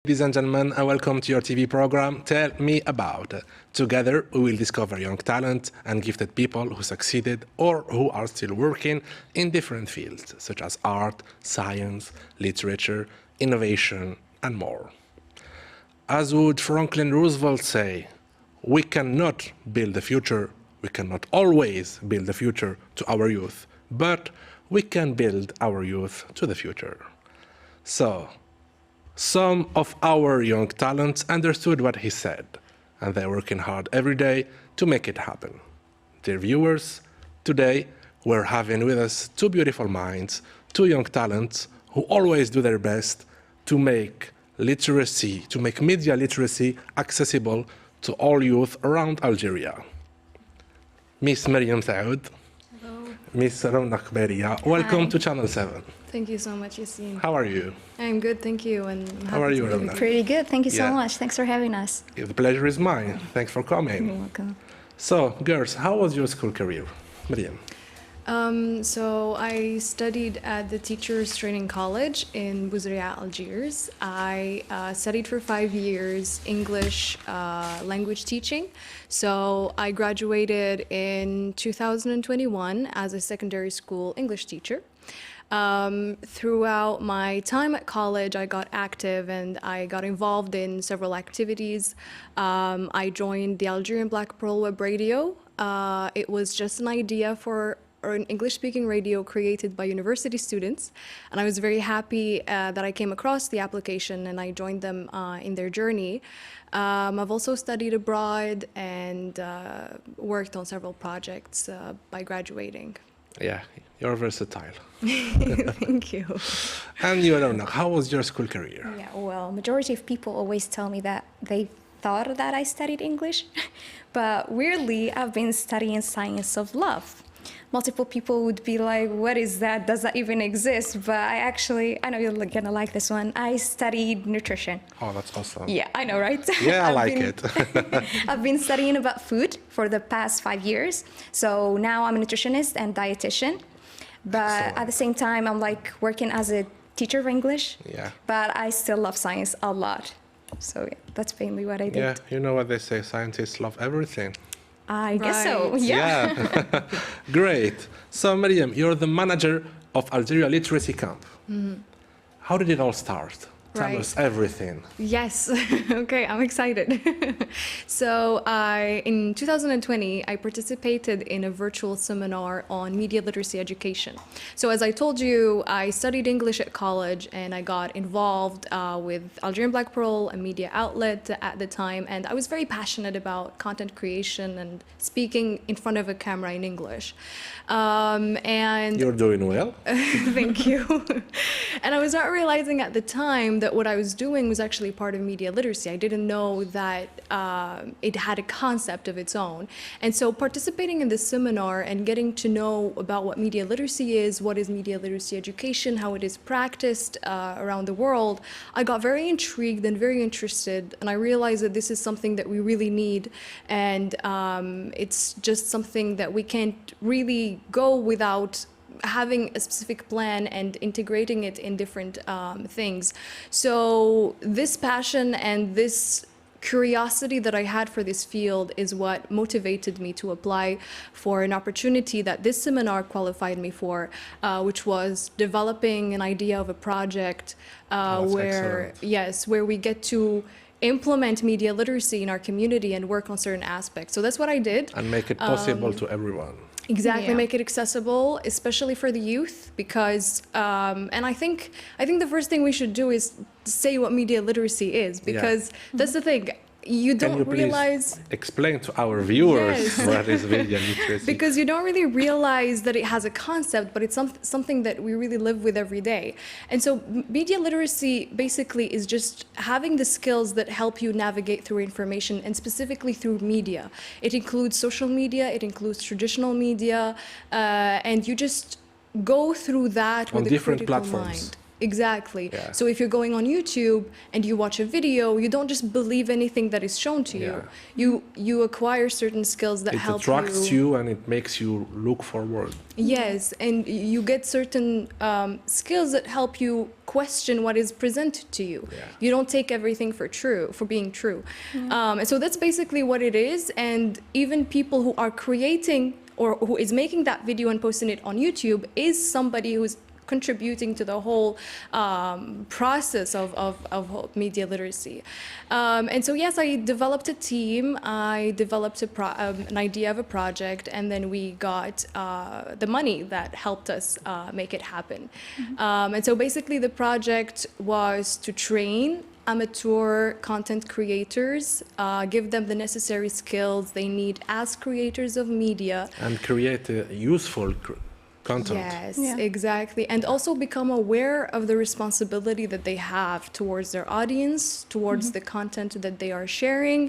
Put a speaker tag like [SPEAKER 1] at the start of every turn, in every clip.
[SPEAKER 1] Ladies and gentlemen, welcome to your TV program, Tell Me About. Together, we will discover young talent and gifted people who succeeded or who are still working in different fields, such as art, science, literature, innovation, and more. As would Franklin Roosevelt say, we cannot build the future, we cannot always build the future to our youth, but we can build our youth to the future. So, some of our young talents understood what he said, and they're working hard every day to make it happen. Dear viewers, today we're having with us two beautiful minds, two young talents who always do their best to make literacy, to make media literacy accessible to all youth around Algeria. Miss Mariam Saoud.
[SPEAKER 2] Hello.
[SPEAKER 1] Miss Raunak Beria. Welcome to Channel 7.
[SPEAKER 2] Thank you so much, Yassine.
[SPEAKER 1] How are you?
[SPEAKER 2] I'm good, thank you. And
[SPEAKER 1] How are you, Raunak?
[SPEAKER 3] Pretty good. Thank you so
[SPEAKER 1] Yeah.
[SPEAKER 3] much. Thanks for having us.
[SPEAKER 1] The pleasure is mine. Thanks for coming.
[SPEAKER 3] You're welcome.
[SPEAKER 1] So, girls, how was your school career? Mariam.
[SPEAKER 2] So I studied at the Teachers Training College in Bouzria, Algiers. I studied for 5 years English language teaching. So I graduated in 2021 as a secondary school English teacher. Throughout my time at college, I got active and I got involved in several activities. I joined the Algerian Black Pearl Web Radio. It was just an idea for an English-speaking radio created by university students, and I was very happy that I came across the application and I joined them in their journey. I've also studied abroad and worked on several projects by graduating.
[SPEAKER 1] Yeah, you're versatile.
[SPEAKER 2] Thank you.
[SPEAKER 1] And you, Raunak, how was your school career?
[SPEAKER 3] Yeah, well, majority of people always tell me that they thought that I studied English, but weirdly, I've been studying science of love. Multiple people would be like, what is that? Does that even exist? But I know you're gonna like this one. I studied nutrition.
[SPEAKER 1] Oh, that's awesome.
[SPEAKER 3] Yeah, I know, right?
[SPEAKER 1] Yeah, I like it.
[SPEAKER 3] I've been studying about food for the past 5 years. So now I'm a nutritionist and dietitian. But
[SPEAKER 1] Excellent.
[SPEAKER 3] at the same time, I'm like working as a teacher of English.
[SPEAKER 1] Yeah.
[SPEAKER 3] But I still love science a lot. So yeah, that's mainly what I did.
[SPEAKER 1] Yeah, you know what they say, scientists love everything.
[SPEAKER 3] I guess so,
[SPEAKER 2] Right.
[SPEAKER 3] yeah.
[SPEAKER 1] Great. So, Mariam, you're the manager of Algeria Literacy Camp. How did it all start? Tell
[SPEAKER 2] Right.
[SPEAKER 1] us everything.
[SPEAKER 2] Yes. Okay, I'm excited. So in 2020, I participated in a virtual seminar on media literacy education. So as I told you, I studied English at college and I got involved with Algerian Black Pearl, a media outlet at the time. And I was very passionate about content creation and speaking in front of a camera in English. And
[SPEAKER 1] You're doing well.
[SPEAKER 2] thank you. And I was not realizing at the time that what I was doing was actually part of media literacy. I didn't know that it had a concept of its own. And so participating in this seminar and getting to know about what media literacy is, what is media literacy education, how it is practiced around the world, I got very intrigued and very interested. And I realized that this is something that we really need. And it's just something that we can't really go without having a specific plan and integrating it in different things. So this passion and this curiosity that I had for this field is what motivated me to apply for an opportunity that this seminar qualified me for, which was developing an idea of a project where we get to implement media literacy in our community and work on certain aspects. So that's what I did.
[SPEAKER 1] And make it possible to everyone.
[SPEAKER 2] Exactly,
[SPEAKER 3] Yeah.
[SPEAKER 2] make it accessible, especially for the youth, because, and I think the first thing we should do is say what media literacy is, because that's the thing. You
[SPEAKER 1] Can you
[SPEAKER 2] don't
[SPEAKER 1] please
[SPEAKER 2] realize,
[SPEAKER 1] explain to our viewers
[SPEAKER 2] Yes.
[SPEAKER 1] what is media literacy?
[SPEAKER 2] because you don't really realize that it has a concept, but it's something that we really live with every day. And so media literacy basically is just having the skills that help you navigate through information, and specifically through media. It includes social media, it includes traditional media, and you just go through that
[SPEAKER 1] On
[SPEAKER 2] with a
[SPEAKER 1] different
[SPEAKER 2] critical
[SPEAKER 1] platforms.
[SPEAKER 2] mind. exactly.
[SPEAKER 1] Yeah.
[SPEAKER 2] So if you're going on YouTube and you watch a video, you don't just believe anything that is shown to you. You acquire certain skills that
[SPEAKER 1] It
[SPEAKER 2] help
[SPEAKER 1] attracts you and it makes you look forward.
[SPEAKER 2] Yes, and you get certain skills that help you question what is presented to you.
[SPEAKER 1] Yeah.
[SPEAKER 2] You don't take everything for being true. And so that's basically what it is. And even people who are creating or who is making that video and posting it on YouTube is somebody who's contributing to the whole process of media literacy. And so, yes, I developed a team. I developed an idea of a project, and then we got the money that helped us make it happen. And so basically the project was to train amateur content creators, give them the necessary skills they need as creators of media.
[SPEAKER 1] And create a useful content.
[SPEAKER 2] Yes,
[SPEAKER 3] Yeah.
[SPEAKER 2] exactly. And also become aware of the responsibility that they have towards their audience, towards the content that they are sharing.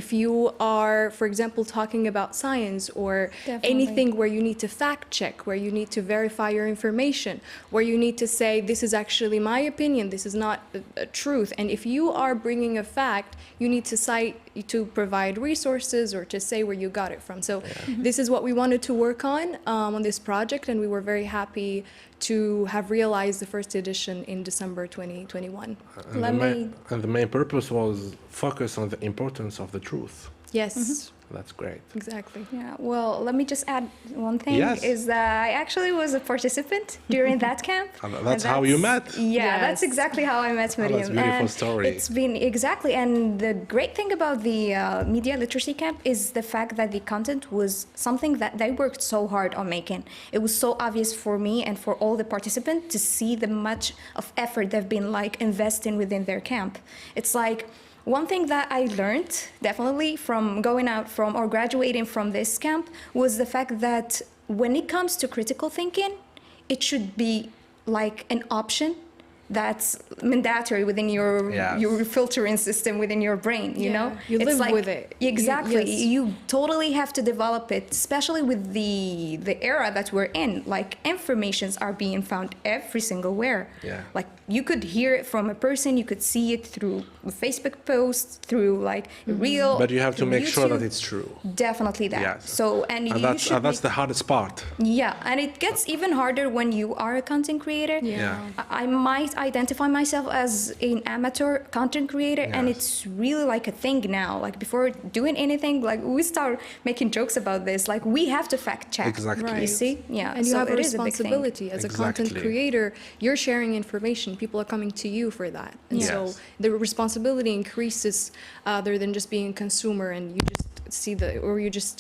[SPEAKER 2] If you are, for example, talking about science or
[SPEAKER 3] Definitely.
[SPEAKER 2] anything where you need to fact check, where you need to verify your information, where you need to say, this is actually my opinion, this is not a truth. And if you are bringing a fact, you need to cite, to provide resources or to say where you got it from. So this is what we wanted to work on this project, and we were very happy to have realized the first edition in December 2021.
[SPEAKER 1] And the main purpose was focus on the importance of the truth.
[SPEAKER 2] Yes,
[SPEAKER 1] That's great.
[SPEAKER 2] exactly.
[SPEAKER 3] Yeah, well, let me just add one thing.
[SPEAKER 1] Yes.
[SPEAKER 3] Is that I actually was a participant during that camp.
[SPEAKER 1] And that's how you met?
[SPEAKER 3] Yeah,
[SPEAKER 2] Yes.
[SPEAKER 3] that's exactly how I met Mariam.
[SPEAKER 1] that's a beautiful
[SPEAKER 3] And
[SPEAKER 1] story.
[SPEAKER 3] It's been exactly, and the great thing about the media literacy camp is the fact that the content was something that they worked so hard on making. It was so obvious for me and for all the participants to see the much of effort they've been like investing within their camp. It's like, one thing that I learned definitely from going out from or graduating from this camp was the fact that when it comes to critical thinking, it should be like an option that's mandatory within
[SPEAKER 1] Yes.
[SPEAKER 3] your filtering system within your brain, you
[SPEAKER 2] Yeah,
[SPEAKER 3] know?
[SPEAKER 2] you
[SPEAKER 3] It's
[SPEAKER 2] live
[SPEAKER 3] like,
[SPEAKER 2] with it.
[SPEAKER 3] Exactly.
[SPEAKER 2] Yes.
[SPEAKER 3] You totally have to develop it, especially with the era that we're in. Like informations are being found every single where.
[SPEAKER 1] Yeah.
[SPEAKER 3] Like you could hear it from a person, you could see it through a Facebook post, through like a reel.
[SPEAKER 1] But you have to
[SPEAKER 3] through
[SPEAKER 1] make sure that
[SPEAKER 3] YouTube.
[SPEAKER 1] it's true.
[SPEAKER 3] Definitely that.
[SPEAKER 1] Yes.
[SPEAKER 3] So and you should
[SPEAKER 1] that's
[SPEAKER 3] make-
[SPEAKER 1] the hardest part.
[SPEAKER 3] yeah, and it gets even harder when you are a content creator.
[SPEAKER 2] Yeah.
[SPEAKER 3] I might identify myself as an amateur content creator, and
[SPEAKER 1] Yes.
[SPEAKER 3] it's really like a thing now. Like before doing anything, like we start making jokes about this. Like we have to fact check.
[SPEAKER 1] Exactly.
[SPEAKER 2] Right.
[SPEAKER 3] You see? Yeah.
[SPEAKER 2] And you
[SPEAKER 3] so
[SPEAKER 2] have a
[SPEAKER 3] it is big thing.
[SPEAKER 2] responsibility as a content
[SPEAKER 1] Exactly.
[SPEAKER 2] creator. You're sharing information. People are coming to you for that. And
[SPEAKER 1] Yes.
[SPEAKER 2] so the responsibility increases other than just being a consumer and you just see or you just,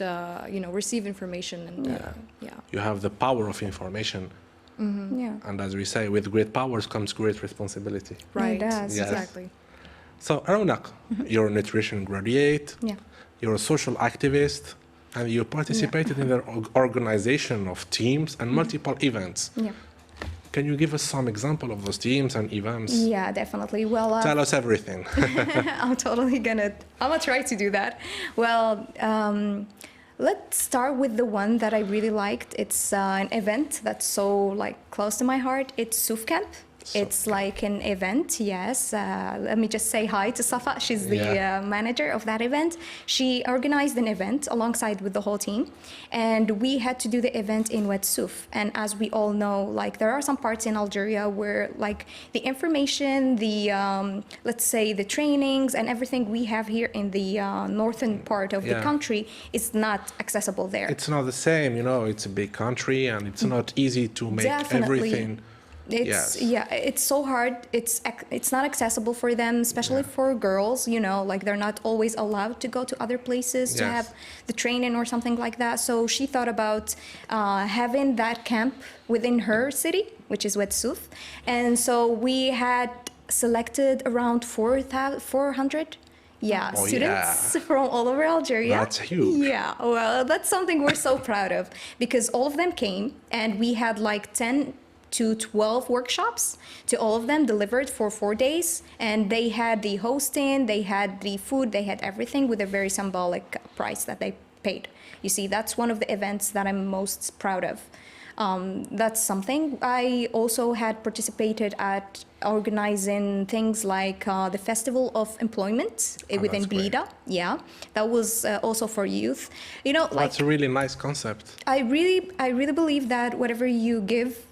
[SPEAKER 2] receive information. And yeah.
[SPEAKER 1] You have the power of information.
[SPEAKER 3] Yeah.
[SPEAKER 1] And as we say, with great powers comes great responsibility.
[SPEAKER 2] Right.
[SPEAKER 3] does.
[SPEAKER 1] Yes.
[SPEAKER 2] Exactly.
[SPEAKER 1] So, Aronak, you're a nutrition graduate,
[SPEAKER 3] Yeah.
[SPEAKER 1] you're a social activist, and you participated in the organization of teams and multiple events.
[SPEAKER 3] Yeah.
[SPEAKER 1] Can you give us some example of those teams and events?
[SPEAKER 3] Yeah, definitely. Well,
[SPEAKER 1] Tell us everything.
[SPEAKER 3] I'm gonna try to do that. Well, let's start with the one that I really liked. It's an event that's so like close to my heart. It's Souf Camp. It's like an event, yes. Let me just say hi to Safa. She's the manager of that event. She organized an event alongside with the whole team, and we had to do the event in Wet Souf. And as we all know, like there are some parts in Algeria where like the information, the let's say the trainings and everything we have here in the northern part of the country is not accessible there.
[SPEAKER 1] It's not the same, you know, it's a big country and it's not easy to make everything.
[SPEAKER 3] It's so hard. It's not accessible for them, especially for girls. You know, like they're not always allowed to go to other places to have the training or something like that. So she thought about having that camp within her city, which is Wet Souf, and so we had selected around 400. Students from all over Algeria.
[SPEAKER 1] That's huge.
[SPEAKER 3] Yeah, well, that's something we're so proud of because all of them came and we had like 10 to 12 workshops to all of them delivered for 4 days, and they had the hosting, they had the food, they had everything with a very symbolic price that they paid. You see, that's one of the events that I'm most proud of. That's something. I also had participated at organizing things like the Festival of Employment within
[SPEAKER 1] that's great.
[SPEAKER 3] Blida. Yeah, that was also for youth. You know, like
[SPEAKER 1] That's a really nice concept.
[SPEAKER 3] I really believe that whatever you give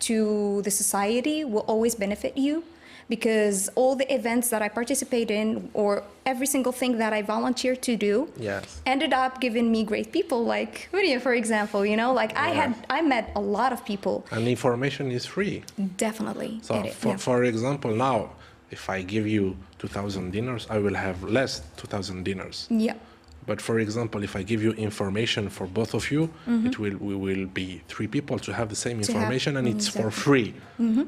[SPEAKER 3] to the society will always benefit you, because all the events that I participate in, or every single thing that I volunteered to do,
[SPEAKER 1] Yes.
[SPEAKER 3] ended up giving me great people, like Maria, for example. You know, like I met a lot of people.
[SPEAKER 1] And information is free.
[SPEAKER 3] Definitely.
[SPEAKER 1] So, for example, now, if I give you 2,000 dinars, I will have less 2,000 dinars.
[SPEAKER 3] Yeah.
[SPEAKER 1] But for example, if I give you information for both of you, we will be 3 people to have the same information, and it's for free.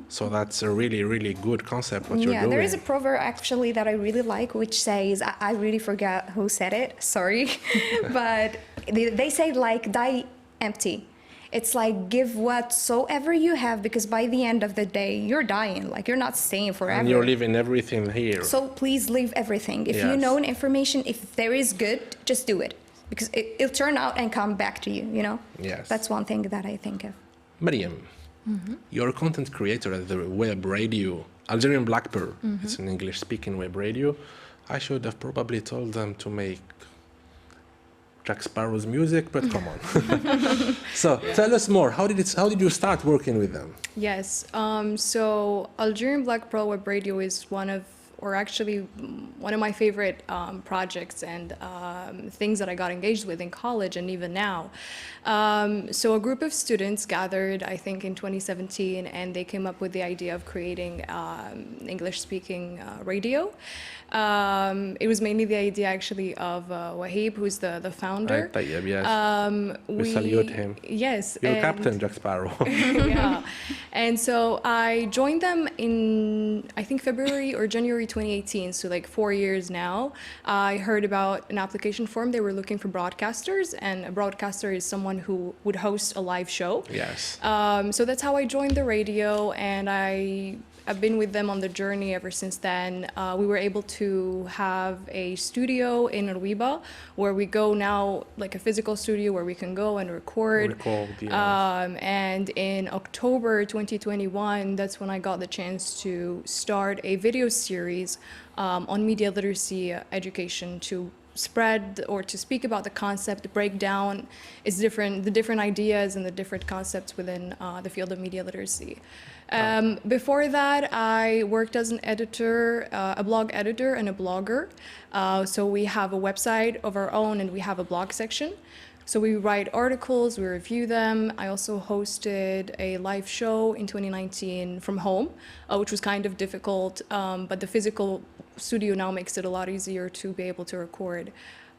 [SPEAKER 1] So that's a really, really good concept what you're doing.
[SPEAKER 3] There is a proverb actually that I really like, which says, I really forgot who said it, sorry, but they say like die empty. It's like give whatsoever you have, because by the end of the day, you're dying. Like you're not staying forever.
[SPEAKER 1] And you're leaving everything here.
[SPEAKER 3] So please leave everything. If you know information, if there is good, just do it, because it'll turn out and come back to you, you know?
[SPEAKER 1] Yes.
[SPEAKER 3] That's one thing that I think of.
[SPEAKER 1] Mariam, you're a content creator at the web radio, Algerian Black Pearl. It's an English-speaking web radio. I should have probably told them to make Jack Sparrow's music, but come on. So tell us more. How did you start working with them?
[SPEAKER 2] Yes. So Algerian Black Pearl Web Radio is one of my favorite projects and things that I got engaged with in college and even now. So a group of students gathered, I think, in 2017, and they came up with the idea of creating English-speaking radio. It was mainly the idea, actually, of Wahib, who's the founder.
[SPEAKER 1] Tayyib, yes. We salute him.
[SPEAKER 2] Yes.
[SPEAKER 1] You're Captain Jack Sparrow.
[SPEAKER 2] Yeah. And so I joined them in, I think, February or January 2018, so like 4 years now. I heard about an application form. They were looking for broadcasters, and a broadcaster is someone who would host a live show.
[SPEAKER 1] Yes.
[SPEAKER 2] So that's how I joined the radio, and I've been with them on the journey ever since then. We were able to have a studio in Ruiba, where we go now, like a physical studio where we can go and record. And in October 2021, that's when I got the chance to start a video series on media literacy education to spread or to speak about the concept, break down the different ideas and the different concepts within the field of media literacy. Before that, I worked as an editor, a blog editor and a blogger. So we have a website of our own and we have a blog section. So we write articles, we review them. I also hosted a live show in 2019 from home, which was kind of difficult, but the physical studio now makes it a lot easier to be able to record.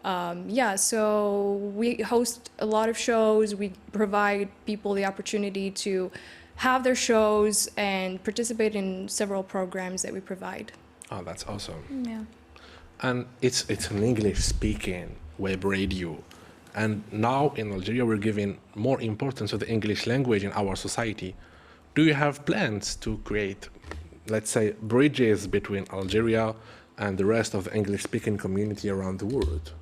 [SPEAKER 2] So we host a lot of shows. We provide people the opportunity to have their shows and participate in several programs that we provide.
[SPEAKER 1] Oh, that's awesome.
[SPEAKER 3] Yeah.
[SPEAKER 1] And it's an English-speaking web radio. And now in Algeria, we're giving more importance to the English language in our society. Do you have plans to create, let's say, bridges between Algeria and the rest of the English-speaking community around the world?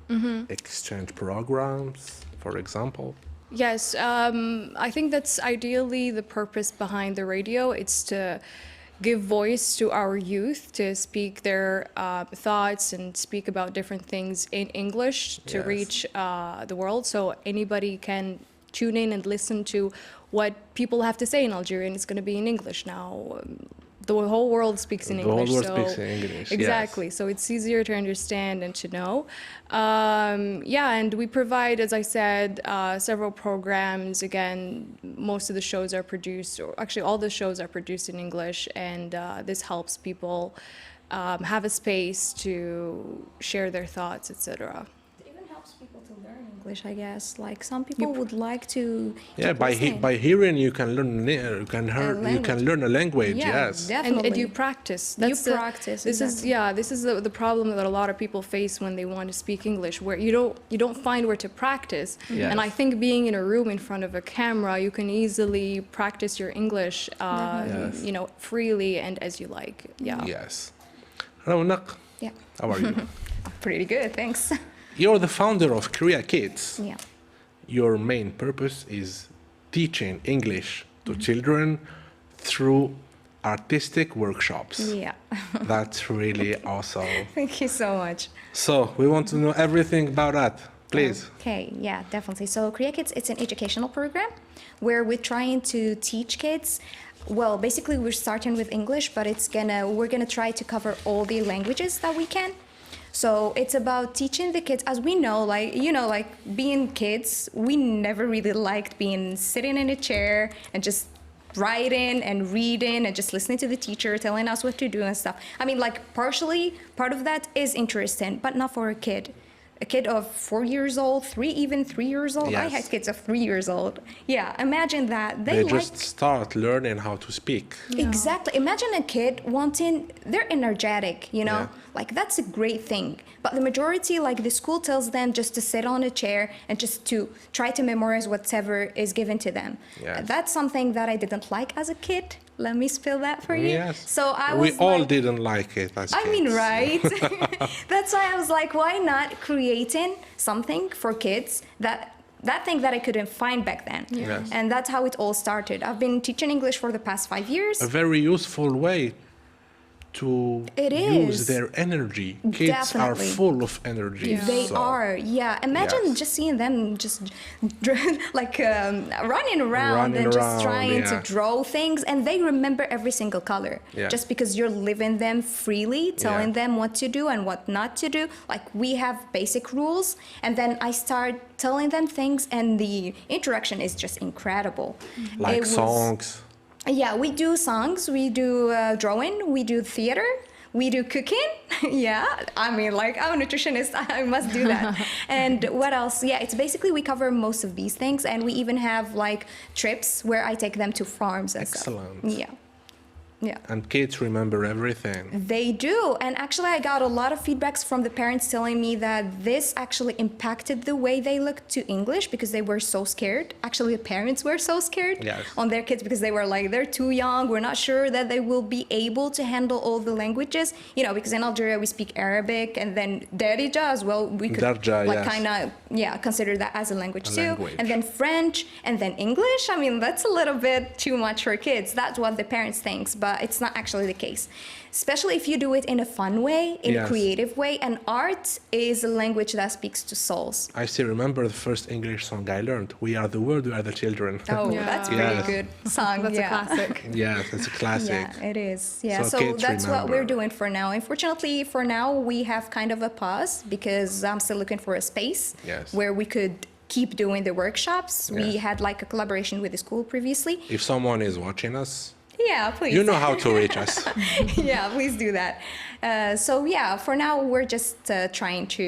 [SPEAKER 1] Exchange programs, for example?
[SPEAKER 2] Yes, I think that's ideally the purpose behind the radio. It's to give voice to our youth to speak their thoughts and speak about different things in English to reach the world, so anybody can tune in and listen to what people have to say in Algerian. It's going to be in English now. The whole world speaks in English.
[SPEAKER 1] The whole world speaks in English.
[SPEAKER 2] Exactly. Yes. So it's easier to understand and to know. And we provide, as I said, several programs. Again, most of the shows are produced, or actually all the shows are produced in English, and this helps people have a space to share their thoughts, etc.
[SPEAKER 3] People to learn English, I guess. Like some people would like to.
[SPEAKER 1] Yeah, by hearing you can learn. You can learn a language.
[SPEAKER 3] Yeah,
[SPEAKER 1] yes,
[SPEAKER 3] definitely.
[SPEAKER 2] And you practice.
[SPEAKER 3] This
[SPEAKER 2] is the problem that a lot of people face when they want to speak English, where you don't find where to practice.
[SPEAKER 1] Yes.
[SPEAKER 2] And I think being in a room in front of a camera, you can easily practice your English, freely and as you like. Yeah.
[SPEAKER 1] Yes. Raunak.
[SPEAKER 3] Yeah.
[SPEAKER 1] How are you?
[SPEAKER 3] Pretty good, thanks.
[SPEAKER 1] You're the founder of Korea Kids.
[SPEAKER 3] Yeah.
[SPEAKER 1] Your main purpose is teaching English to children through artistic workshops.
[SPEAKER 3] Yeah.
[SPEAKER 1] That's really awesome.
[SPEAKER 3] Thank you so much.
[SPEAKER 1] So we want to know everything about that. Please.
[SPEAKER 3] Okay, yeah, definitely. So Korea Kids, it's an educational program where we're trying to teach kids. Well, basically we're starting with English, but we're gonna try to cover all the languages that we can. So it's about teaching the kids, as we know, like, you know, like being kids, we never really liked being sitting in a chair and just writing and reading and just listening to the teacher telling us what to do and stuff. I mean, like, partially, part of that is interesting, but not for a kid. A kid of 4 years old, even 3 years old. I
[SPEAKER 1] Yes.
[SPEAKER 3] had kids of 3 years old. Yeah, imagine that.
[SPEAKER 1] They just start learning how to speak.
[SPEAKER 3] Exactly. Imagine a kid they're energetic, you know?
[SPEAKER 1] Yeah.
[SPEAKER 3] Like, that's a great thing. But the majority, like, the school tells them just to sit on a chair and just to try to memorize whatever is given to them.
[SPEAKER 1] Yes.
[SPEAKER 3] That's something that I didn't like as a kid. Let me spill that for you.
[SPEAKER 1] Yes.
[SPEAKER 3] So I was
[SPEAKER 1] We all
[SPEAKER 3] like,
[SPEAKER 1] didn't like it as
[SPEAKER 3] I mean,
[SPEAKER 1] kids.
[SPEAKER 3] right? That's why I was like, why not creating something for kids that thing that I couldn't find back then.
[SPEAKER 1] Yes.
[SPEAKER 3] And that's how it all started. I've been teaching English for the past 5 years.
[SPEAKER 1] A very useful way to
[SPEAKER 3] It
[SPEAKER 1] use
[SPEAKER 3] is.
[SPEAKER 1] their energy. Kids are
[SPEAKER 3] Definitely.
[SPEAKER 1] full of energy.
[SPEAKER 2] Yeah.
[SPEAKER 3] They
[SPEAKER 1] so-
[SPEAKER 3] are, yeah. Imagine
[SPEAKER 1] Yes.
[SPEAKER 3] just seeing them just like running around
[SPEAKER 1] Running
[SPEAKER 3] and just
[SPEAKER 1] around,
[SPEAKER 3] trying to
[SPEAKER 1] yeah.
[SPEAKER 3] draw things, and they remember every single color.
[SPEAKER 1] Yeah.
[SPEAKER 3] Just because you're living them freely, telling
[SPEAKER 1] Yeah.
[SPEAKER 3] them what to do and what not to do. Like, we have basic rules, and then I start telling them things, and the interaction is just incredible.
[SPEAKER 1] Like
[SPEAKER 3] It was-
[SPEAKER 1] songs.
[SPEAKER 3] Yeah, we do songs, we do drawing, we do theater, we do cooking. Yeah, I mean, like, I'm a nutritionist, I must do that. And what else? Yeah, it's basically we cover most of these things, and we even have like trips where I take them to farms and
[SPEAKER 1] Excellent.
[SPEAKER 3] stuff. Yeah. Yeah.
[SPEAKER 1] And kids remember everything.
[SPEAKER 3] They do. And actually, I got a lot of feedbacks from the parents telling me that this actually impacted the way they looked to English because they were so scared. Actually, the parents were so scared
[SPEAKER 1] Yes.
[SPEAKER 3] on their kids because they were like, they're too young. We're not sure that they will be able to handle all the languages. You know, because in Algeria, we speak Arabic and then Darija as well. We could
[SPEAKER 1] Darja,
[SPEAKER 3] like
[SPEAKER 1] yes.
[SPEAKER 3] kind of, consider that as a language
[SPEAKER 1] A
[SPEAKER 3] too.
[SPEAKER 1] language.
[SPEAKER 3] And then French and then English. I mean, that's a little bit too much for kids. That's what the parents think, but it's not actually the case. Especially if you do it in a fun way, in a
[SPEAKER 1] Yes.
[SPEAKER 3] creative way. And art is a language that speaks to souls.
[SPEAKER 1] I still remember the first English song I learned. We are the world, we are the children.
[SPEAKER 3] Oh,
[SPEAKER 2] Yeah.
[SPEAKER 3] that's a very
[SPEAKER 1] Yes.
[SPEAKER 3] good song.
[SPEAKER 2] That's a classic.
[SPEAKER 1] Yes, it's a classic.
[SPEAKER 3] Yeah, it is. Yeah,
[SPEAKER 1] So
[SPEAKER 3] so
[SPEAKER 1] kids
[SPEAKER 3] that's what we're
[SPEAKER 1] remember.
[SPEAKER 3] doing for now. Unfortunately, for now, we have kind of a pause because I'm still looking for a space
[SPEAKER 1] Yes.
[SPEAKER 3] where we could keep doing the workshops. We
[SPEAKER 1] Yes.
[SPEAKER 3] had like a collaboration with the school previously.
[SPEAKER 1] If someone is watching us,
[SPEAKER 3] Yeah, please.
[SPEAKER 1] you know how to reach us.
[SPEAKER 3] Yeah, please do that. So yeah, for now we're just trying to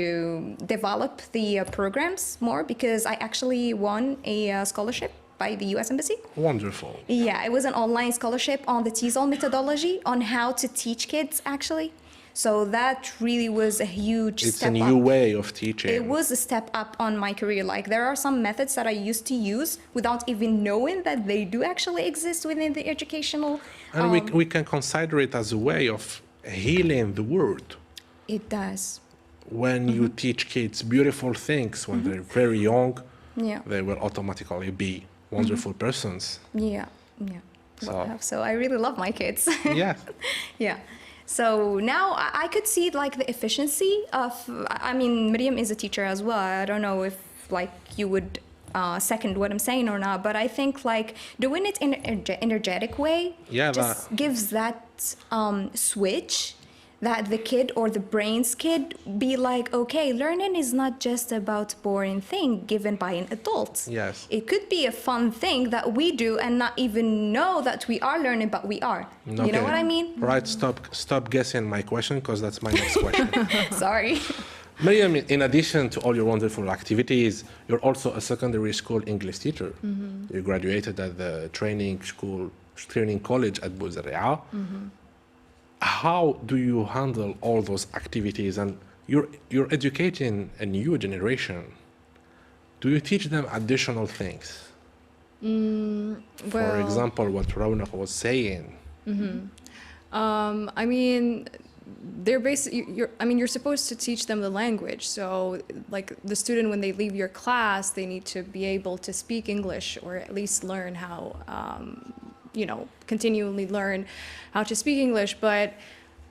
[SPEAKER 3] develop the programs more because I actually won a scholarship by the U.S. Embassy.
[SPEAKER 1] Wonderful.
[SPEAKER 3] Yeah, it was an online scholarship on the TESOL methodology on how to teach kids actually. So that really was a huge
[SPEAKER 1] It's
[SPEAKER 3] step
[SPEAKER 1] a new
[SPEAKER 3] up.
[SPEAKER 1] way of teaching.
[SPEAKER 3] It was a step up on my career. Like, there are some methods that I used to use without even knowing that they do actually exist within the educational.
[SPEAKER 1] And we can consider it as a way of healing the world.
[SPEAKER 3] It does.
[SPEAKER 1] When you teach kids beautiful things when they're very young,
[SPEAKER 3] Yeah.
[SPEAKER 1] they will automatically be wonderful persons.
[SPEAKER 3] Yeah, yeah.
[SPEAKER 1] So-
[SPEAKER 3] So I really love my kids.
[SPEAKER 1] Yeah.
[SPEAKER 3] Yeah. So now I could see like the efficiency of. I mean, Miriam is a teacher as well. I don't know if like you would second what I'm saying or not, but I think like doing it in an energetic way
[SPEAKER 1] Yeah,
[SPEAKER 3] just gives that switch that the kid or the brain's kid be like, okay, learning is not just about boring thing given by an adult.
[SPEAKER 1] Yes.
[SPEAKER 3] It could be a fun thing that we do and not even know that we are learning, but we are. You know what I mean?
[SPEAKER 1] Right, stop guessing my question because that's my next question.
[SPEAKER 3] Sorry.
[SPEAKER 1] Miriam, in addition to all your wonderful activities, you're also a secondary school English teacher. You graduated at the training college at Bouzaria. How do you handle all those activities? And you're educating a new generation. Do you teach them additional things? For
[SPEAKER 2] Well,
[SPEAKER 1] example, what Raunak was saying.
[SPEAKER 2] I mean, they're basically, you're supposed to teach them the language. So like the student, when they leave your class, they need to be able to speak English, or at least learn how, continually learn how to speak English. But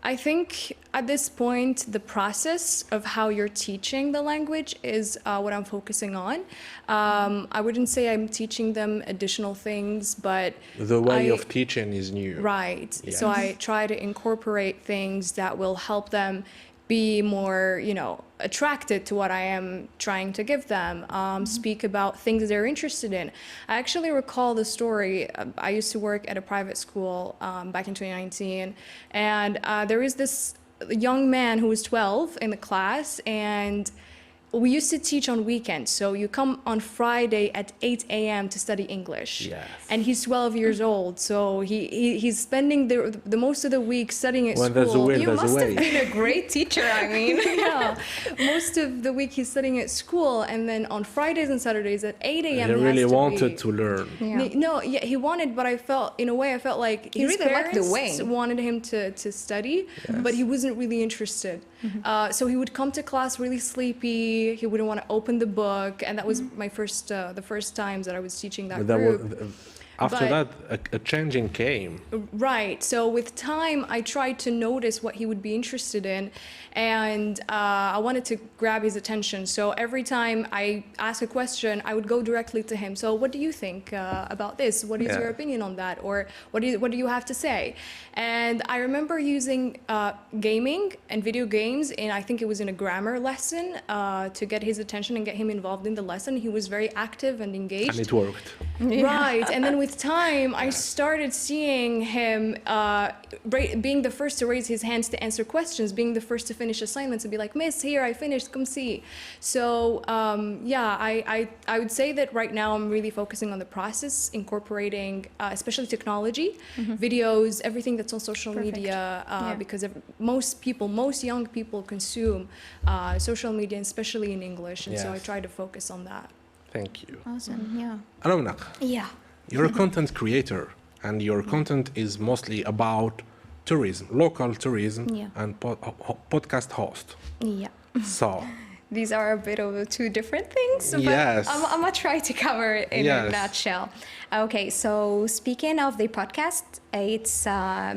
[SPEAKER 2] I think at this point, the process of how you're teaching the language is what I'm focusing on. I wouldn't say I'm teaching them additional things, but
[SPEAKER 1] The way of teaching is new.
[SPEAKER 2] right.
[SPEAKER 1] Yes.
[SPEAKER 2] So I try to incorporate things that will help them be more, attracted to what I am trying to give them, speak about things they're interested in. I actually recall the story. I used to work at a private school back in 2019, and there is this young man who was 12 in the class, and we used to teach on weekends. So you come on Friday at 8 a.m. to study English.
[SPEAKER 1] Yes.
[SPEAKER 2] And he's 12 years old. So he's spending the most of the week studying at
[SPEAKER 1] When
[SPEAKER 2] school.
[SPEAKER 1] there's a will,
[SPEAKER 3] You
[SPEAKER 1] there's a
[SPEAKER 3] must have
[SPEAKER 1] way.
[SPEAKER 3] been a great teacher, I mean.
[SPEAKER 2] Yeah. Most of the week he's studying at school. And then on Fridays and Saturdays at 8 a.m.
[SPEAKER 1] He really
[SPEAKER 2] has to
[SPEAKER 1] wanted
[SPEAKER 2] be,
[SPEAKER 1] to learn.
[SPEAKER 3] Yeah.
[SPEAKER 2] No, yeah, he wanted, but I felt like
[SPEAKER 3] He
[SPEAKER 2] his
[SPEAKER 3] really liked the
[SPEAKER 2] parents
[SPEAKER 3] way.
[SPEAKER 2] wanted him to study, but he wasn't really interested. So he would come to class really sleepy. He wouldn't want to open the book, and that was my the first times that I was teaching that
[SPEAKER 1] There
[SPEAKER 2] group.
[SPEAKER 1] After
[SPEAKER 2] But-
[SPEAKER 1] that, a changing came.
[SPEAKER 2] Right. So with time, I tried to notice what he would be interested in, and I wanted to grab his attention. So every time I ask a question, I would go directly to him. So what do you think about this? What is
[SPEAKER 1] Yeah.
[SPEAKER 2] your opinion on that? Or what do you have to say? And I remember using gaming and video games, and I think it was in a grammar lesson to get his attention and get him involved in the lesson. He was very active and engaged.
[SPEAKER 1] And it worked.
[SPEAKER 2] Right, and then with time, I started seeing him being the first to raise his hands to answer questions, being the first to finish assignments and be like, "Miss, here, I finished, come see." So, I would say that right now I'm really focusing on the process, incorporating especially technology, videos, everything that's on social
[SPEAKER 3] Perfect.
[SPEAKER 2] media,
[SPEAKER 3] Yeah.
[SPEAKER 2] because most young people consume social media, especially in English, and so I
[SPEAKER 1] Yes.
[SPEAKER 2] try to focus on that.
[SPEAKER 1] Thank you.
[SPEAKER 3] Awesome, yeah.
[SPEAKER 1] Raunak,
[SPEAKER 3] Yeah.
[SPEAKER 1] you're a content creator, and your content is mostly about tourism, local tourism,
[SPEAKER 3] Yeah.
[SPEAKER 1] and podcast host.
[SPEAKER 3] Yeah.
[SPEAKER 1] So,
[SPEAKER 3] These are a bit of two different things, but
[SPEAKER 1] Yes.
[SPEAKER 3] I'm gonna try to cover it in
[SPEAKER 1] Yes.
[SPEAKER 3] a nutshell. Okay, so speaking of the podcast, it's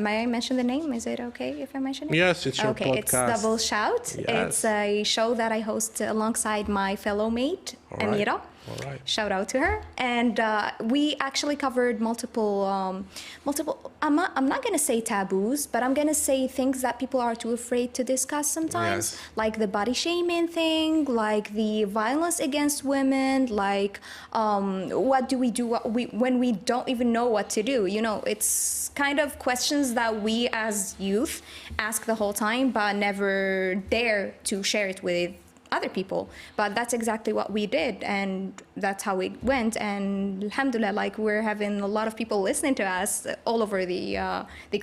[SPEAKER 3] may I mention the name? Is it okay if I mention it?
[SPEAKER 1] yes, it's your
[SPEAKER 3] Okay, it's
[SPEAKER 1] podcast.
[SPEAKER 3] Double Shout.
[SPEAKER 1] Yes.
[SPEAKER 3] It's a show that I host alongside my fellow mate,
[SPEAKER 1] All right.
[SPEAKER 3] Amira.
[SPEAKER 1] All right.
[SPEAKER 3] Shout out to her. And we actually covered multiple. I'm not gonna say taboos, but I'm gonna say things that people are too afraid to discuss sometimes,
[SPEAKER 1] Yes.
[SPEAKER 3] like the body shaming thing, like the violence against women, like what do we do when we don't even know what to do. It's kind of questions that we as youth ask the whole time, but never dare to share it with other people. But that's exactly what we did, and that's how it went. And alhamdulillah, like, we're having a lot of people listening to us all over the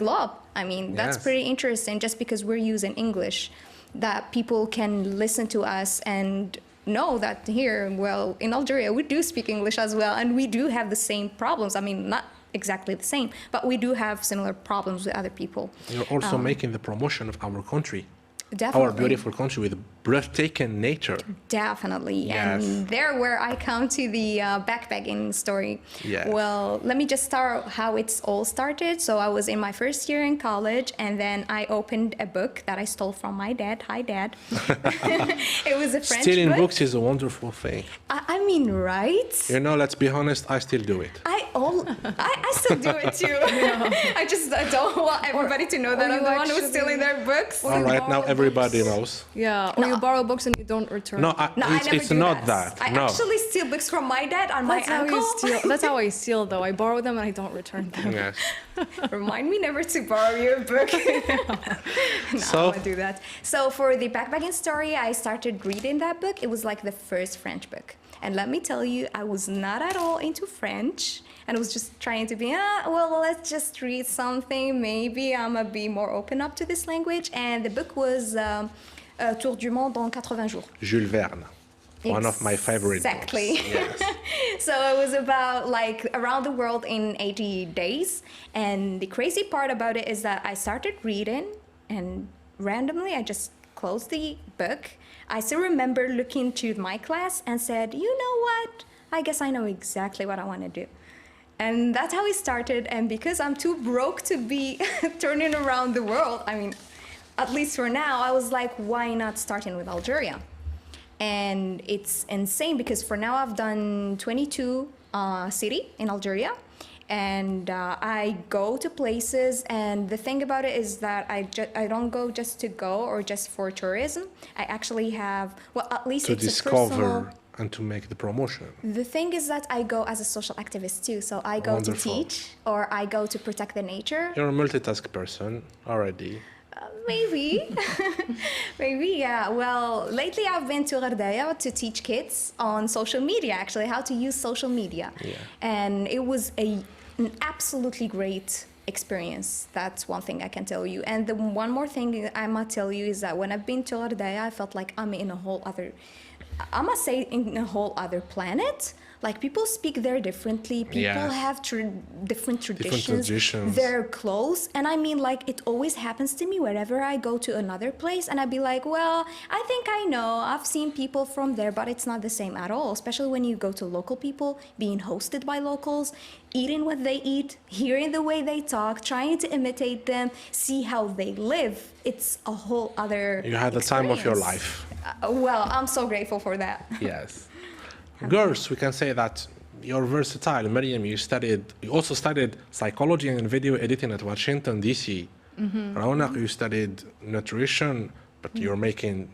[SPEAKER 3] globe. I mean, that's
[SPEAKER 1] Yes.
[SPEAKER 3] pretty interesting, just because we're using English, that people can listen to us and know that here, well, in Algeria, we do speak English as well, and we do have the same problems. I mean, not exactly the same, but we do have similar problems with other people.
[SPEAKER 1] You're also making the promotion of our country,
[SPEAKER 3] Definitely.
[SPEAKER 1] our beautiful country with breathtaking nature.
[SPEAKER 3] Definitely.
[SPEAKER 1] Yes.
[SPEAKER 3] And there where I come to the backpacking story.
[SPEAKER 1] Yes.
[SPEAKER 3] Well, let me just start how it's all started. So I was in my first year in college, and then I opened a book that I stole from my dad. Hi, Dad. It was a French
[SPEAKER 1] Stealing
[SPEAKER 3] book.
[SPEAKER 1] books is a wonderful thing.
[SPEAKER 3] I mean, right?
[SPEAKER 1] Let's be honest, I still do it.
[SPEAKER 3] I still do it too. I don't want everybody to know that
[SPEAKER 2] Or
[SPEAKER 3] I'm
[SPEAKER 2] you
[SPEAKER 3] the one who's
[SPEAKER 2] actually-
[SPEAKER 3] stealing their books.
[SPEAKER 1] All right, now
[SPEAKER 2] borrow
[SPEAKER 1] everybody
[SPEAKER 2] books.
[SPEAKER 1] knows.
[SPEAKER 2] Yeah, or you borrow books and you don't return.
[SPEAKER 1] No,
[SPEAKER 2] them.
[SPEAKER 3] No, I never
[SPEAKER 1] it's
[SPEAKER 3] do
[SPEAKER 1] not that.
[SPEAKER 3] I
[SPEAKER 1] No.
[SPEAKER 3] actually steal books from my dad and my
[SPEAKER 2] That's how
[SPEAKER 3] uncle.
[SPEAKER 2] you steal. That's how I steal, though. I borrow them and I don't return them.
[SPEAKER 1] Yes.
[SPEAKER 3] Remind me never to borrow your book. No,
[SPEAKER 1] So-
[SPEAKER 3] I won't do that. So for the backpacking story, I started reading that book. It was like the first French book. And let me tell you, I was not at all into French. And I was just trying to be, well, let's just read something. Maybe I'm going to be more open up to this language. And the book was Tour du Monde en 80 jours.
[SPEAKER 1] Jules Verne, one of my favorite
[SPEAKER 3] Exactly.
[SPEAKER 1] books. Yes.
[SPEAKER 3] So it was about like around the world in 80 days. And the crazy part about it is that I started reading, and randomly, I just closed the book. I still remember looking to my class and said, you know what? I guess I know exactly what I want to do. And that's how it started. And because I'm too broke to be turning around the world, I mean, at least for now, I was like, why not starting with Algeria? And it's insane because for now I've done 22 cities in Algeria. And I go to places, and the thing about it is that I don't go just to go or just for tourism. I actually have, well, at least
[SPEAKER 1] To
[SPEAKER 3] it's a
[SPEAKER 1] discover
[SPEAKER 3] personal.
[SPEAKER 1] and to make the promotion.
[SPEAKER 3] The thing is that I go as a social activist too. So I go
[SPEAKER 1] Wonderful.
[SPEAKER 3] to teach, or I go to protect the nature.
[SPEAKER 1] You're a multitask person already.
[SPEAKER 3] Maybe. Maybe, yeah. Well, lately I've been to Ghardaya to teach kids on social media, actually, how to use social media.
[SPEAKER 1] Yeah.
[SPEAKER 3] And it was an absolutely great experience. That's one thing I can tell you. And the one more thing I must tell you is that when I've been to Ghardaya, I felt like I'm in a whole other, I must say, in a whole other planet. Like, people speak there differently. People
[SPEAKER 1] Yes.
[SPEAKER 3] have different traditions.
[SPEAKER 1] traditions.
[SPEAKER 3] Their clothes. And I mean, like, it always happens to me wherever I go to another place. And I'd be like, well, I think I know. I've seen people from there, but it's not the same at all. Especially when you go to local people, being hosted by locals, eating what they eat, hearing the way they talk, trying to imitate them, see how they live. It's a whole other
[SPEAKER 1] You had the time of your
[SPEAKER 3] experience.
[SPEAKER 1] life.
[SPEAKER 3] Well, I'm so grateful for that.
[SPEAKER 1] Yes. Girls, we can say that you're versatile. Mariam, you also studied psychology and video editing at Washington, D.C. Raunak, you studied nutrition, but you're making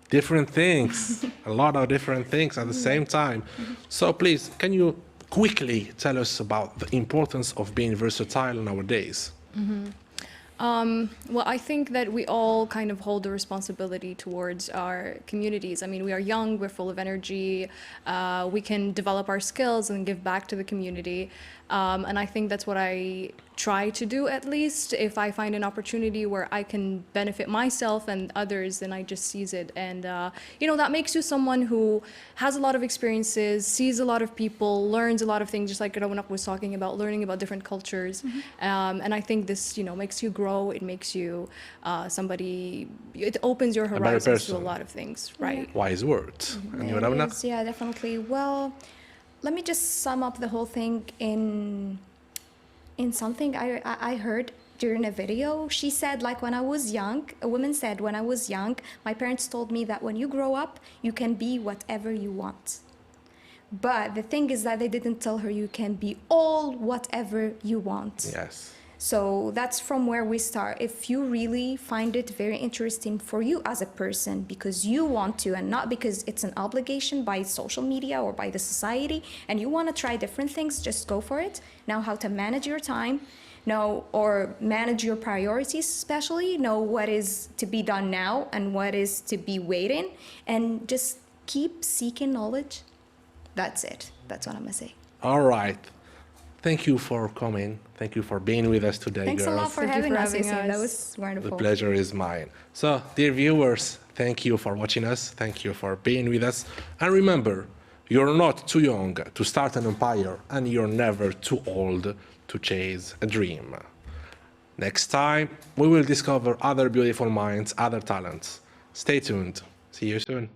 [SPEAKER 1] different things, a lot of different things at the same time. So please, can you quickly tell us about the importance of being versatile nowadays?
[SPEAKER 2] Well, I think that we all kind of hold a responsibility towards our communities. I mean, we are young, we're full of energy, we can develop our skills and give back to the community. And I think that's what I try to do, at least. If I find an opportunity where I can benefit myself and others, then I just seize it. And, you know, that makes you someone who has a lot of experiences, sees a lot of people, learns a lot of things, just like Raunak was talking about, learning about different cultures. And I think this, you know, makes you grow. It makes you somebody, it opens your horizons to a lot of things, right?
[SPEAKER 1] Wise words. And you,
[SPEAKER 3] It
[SPEAKER 1] Raunak?
[SPEAKER 3] is, yeah, definitely. Well, let me just sum up the whole thing in something I heard during a video. She said, like, when I was young, a woman said, when I was young, my parents told me that when you grow up, you can be whatever you want. But the thing is that they didn't tell her you can be all whatever you want.
[SPEAKER 1] Yes.
[SPEAKER 3] So that's from where we start. If you really find it very interesting for you as a person because you want to and not because it's an obligation by social media or by the society, and you want to try different things, just go for it. Know how to manage your time, know or manage your priorities, especially know what is to be done now and what is to be waiting, and just keep seeking knowledge. That's it. That's what I'm gonna say.
[SPEAKER 1] All right. Thank you for coming. Thank you for being with us today,
[SPEAKER 3] Thanks
[SPEAKER 1] girls.
[SPEAKER 3] a lot for
[SPEAKER 2] Thank you
[SPEAKER 3] having
[SPEAKER 2] for
[SPEAKER 3] us.
[SPEAKER 2] having
[SPEAKER 3] Yassine. That
[SPEAKER 2] us.
[SPEAKER 3] was wonderful.
[SPEAKER 1] The pleasure is mine. So, dear viewers, thank you for watching us. Thank you for being with us. And remember, you're not too young to start an empire, and you're never too old to chase a dream. Next time, we will discover other beautiful minds, other talents. Stay tuned. See you soon.